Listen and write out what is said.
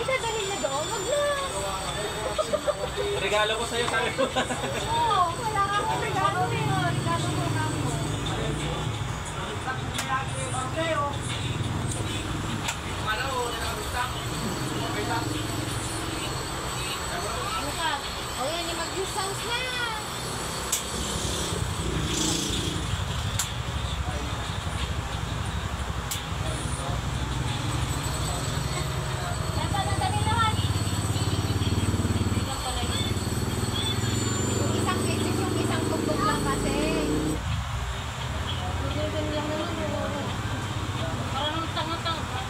Ay, dadalhin na doon? Wag na. Regalo ko sa'yo, sabi ko. Oo, wala ka akong regalo eh. Regalo ko na mo. Ano ka? O yan, mag-sounds na. Parang tanga-tanga.